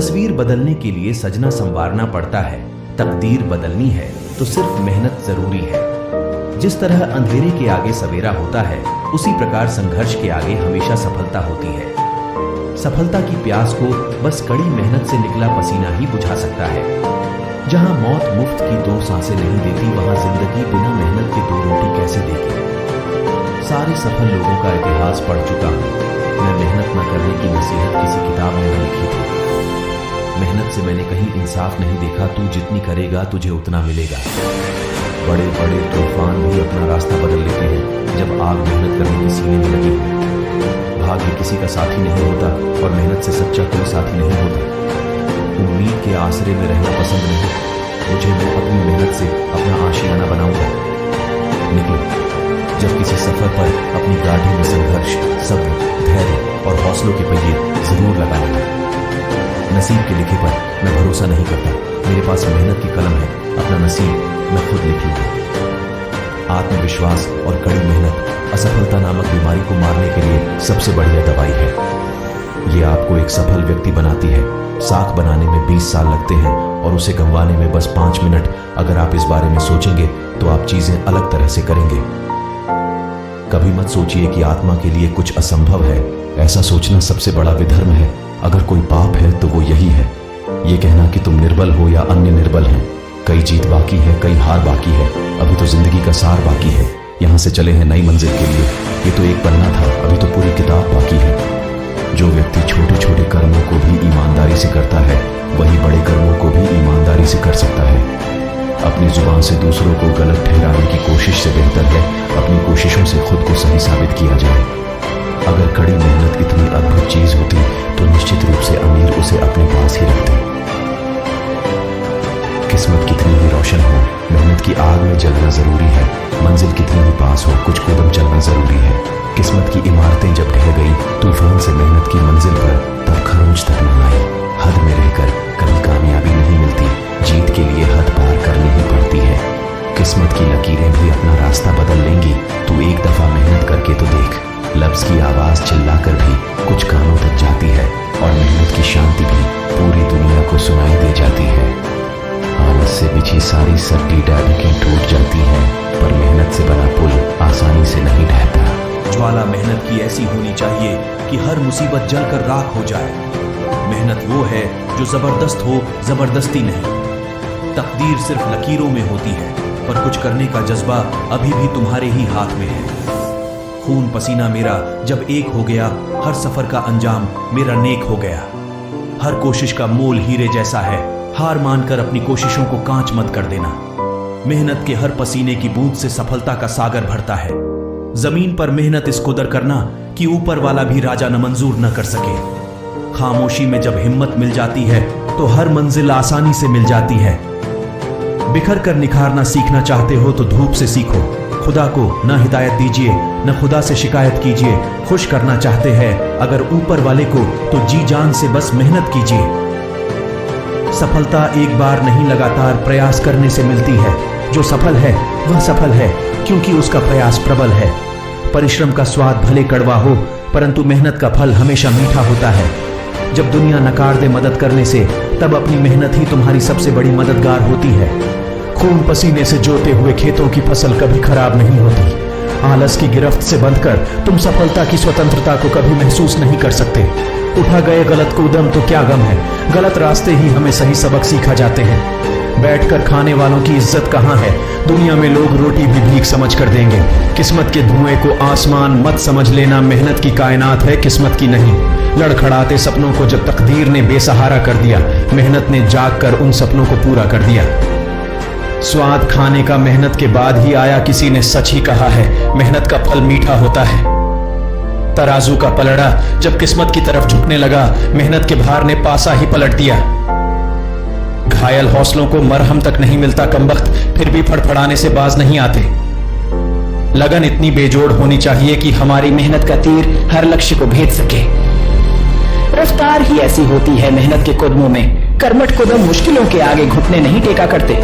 तस्वीर बदलने के लिए सजना संवारना पड़ता है, तकदीर बदलनी है तो सिर्फ मेहनत जरूरी है। जिस तरह अंधेरे के आगे सवेरा होता है, उसी प्रकार संघर्ष के आगे हमेशा सफलता होती है। सफलता की प्यास को बस कड़ी मेहनत से निकला पसीना ही बुझा सकता है। जहां मौत मुफ्त की 2 सांसें नहीं देती, वहां जिंदगी बिना मेहनत के 2 रोटी कैसे देगी। सारे सफल लोगों का इतिहास पढ़ चुका हूं। मैं मेहनत न करने की नसीहत किसी किताब में न लिखी थी। मेहनत से मैंने कहीं इंसाफ नहीं देखा। तू जितनी करेगा तुझे उतना मिलेगा। बड़े बड़े तूफान भी अपना रास्ता बदल लेते हैं जब आग मेहनत करने की सीने में लगी हो। भाग्य किसी का साथी नहीं होता और मेहनत से सच्चा कोई साथी नहीं होता। उम्मीद के आसरे में रहना पसंद नहीं मुझे। मैं अपनी मेहनत से अपना आशियाना बनाऊंगा। निकलो, जब किसी सफर पर अपनी गाड़ी में संघर्ष, सब्र, धैर्य और हौसलों के पहिए जरूर लगाएंगे। नसीब के लिखे पर मैं भरोसा नहीं करता। मेरे पास मेहनत की कलम है, अपना नसीब मैं खुद लिख लूंगा। आत्मविश्वास और कड़ी मेहनत असफलता नामक बीमारी को मारने के लिए सबसे बढ़िया दवाई है। ये आपको एक सफल व्यक्ति बनाती है। साख बनाने में 20 साल लगते हैं और उसे गंवाने में बस 5 मिनट। अगर आप इस बारे में सोचेंगे तो आप चीजें अलग तरह से करेंगे। कभी मत सोचिए कि आत्मा के लिए कुछ असंभव है। ऐसा सोचना सबसे बड़ा विधर्म है। अगर कोई पाप है तो वो यही है, ये कहना कि तुम निर्बल हो या अन्य निर्बल हैं। कई जीत बाकी है, कई हार बाकी है। अभी तो जिंदगी का सार बाकी है। यहाँ से चले हैं नई मंजिल के लिए। ये तो एक पन्ना था, अभी तो पूरी किताब बाकी है। जो व्यक्ति छोटे छोटे कर्मों को भी ईमानदारी से करता है, वही बड़े कर्मों को भी ईमानदारी से कर सकता है। अपनी जुबान से दूसरों को गलत ठहराने की कोशिश से बेहतर है अपनी कोशिशों से खुद को सही साबित किया जाए। अगर कड़ी मेहनत इतनी अद्भुत चीज होती तो निश्चित रूप से अमीर उसे अपने पास ही रखते। किस्मत कितनी ही रोशन हो, मेहनत की आग में जलना जरूरी है। मंजिल कितनी ही पास हो, कुछ कदम चलना जरूरी है। किस्मत की इमारतें जब ढह गई तूफान से मेहनत की मंजिल पर, तब खरोंच तक न आई। हद में रहकर कभी कामयाबी नहीं मिलती, जीत के लिए हद पार करनी ही पड़ती है। किस्मत की लकीरें भी अपना रास्ता बदल लेंगी। तू एक दफा मेहनत करके तो देख। लफ्ज की आवाज चिल्लाकर भी कुछ कानों तक जाती है और मेहनत की शांति भी पूरी दुनिया को सुनाई दे जाती है। आलस से बिछी सारी सट्टी डालियां टूट जाती हैं, पर मेहनत से बना पुल आसानी से नहीं ढहता। ज्वाला मेहनत की ऐसी होनी चाहिए कि हर मुसीबत जलकर राख हो जाए। मेहनत वो है जो जबरदस्त हो, जबरदस्ती नहीं। तकदीर सिर्फ लकीरों में होती है, पर कुछ करने का जज्बा अभी भी तुम्हारे ही हाथ में है। खून पसीना मेरा जब एक हो गया, हर सफर का अंजाम मेरा नेक हो गया। हर कोशिश का मोल हीरे जैसा है, हार मानकर अपनी कोशिशों को कांच मत कर देना। मेहनत के हर पसीने की बूंद से सफलता का सागर भरता है। जमीन पर मेहनत इस कदर करना कि ऊपर वाला भी राजा न मंजूर न कर सके। खामोशी में जब हिम्मत मिल जाती है तो हर मंजिल आसानी से मिल जाती है। बिखर कर निखारना सीखना चाहते हो तो धूप से सीखो। खुदा को न हिदायत दीजिए, न खुदा से शिकायत कीजिए। खुश करना चाहते हैं अगर ऊपर वाले को तो जी जान से बस मेहनत कीजिए। सफलता एक बार नहीं, लगातार प्रयास करने से मिलती है। जो सफल है वह सफल है क्योंकि उसका प्रयास प्रबल है। परिश्रम का स्वाद भले कड़वा हो, परंतु मेहनत का फल हमेशा मीठा होता है। जब दुनिया नकार दे मदद करने से, तब अपनी मेहनत ही तुम्हारी सबसे बड़ी मददगार होती है। खून पसीने से जोते हुए खेतों की फसल कभी खराब नहीं होती। आलस की गिरफ्त से बंधकर तुम सफलता की स्वतंत्रता को कभी महसूस नहीं कर सकते। उठा गए गलत कूदम तो क्या गम है, गलत रास्ते ही हमें सही सबक सिखा जाते हैं। बैठकर खाने वालों की इज्जत कहाँ है, दुनिया में लोग रोटी भी भीख समझ कर देंगे। किस्मत के धुएं को आसमान मत समझ लेना, मेहनत की कायनात है, किस्मत की नहीं। लड़खड़ाते सपनों को जब तकदीर ने बेसहारा कर दिया, मेहनत ने जाग कर उन सपनों को पूरा कर दिया। स्वाद खाने का मेहनत के बाद ही आया, किसी ने सच ही कहा है, मेहनत का फल मीठा होता है। तराजू का पलड़ा जब किस्मत की तरफ झुकने लगा, मेहनत के भार ने पासा ही पलट दिया। घायल हौसलों को मरहम तक नहीं मिलता कमबख्त, फिर भी फड़फड़ाने से बाज नहीं आते। लगन इतनी बेजोड़ होनी चाहिए कि हमारी मेहनत का तीर हर लक्ष्य को भेद सके। रफ्तार ही ऐसी होती है मेहनत के कदमों में, कर्मठ कदम मुश्किलों के आगे घुटने नहीं टेका करते।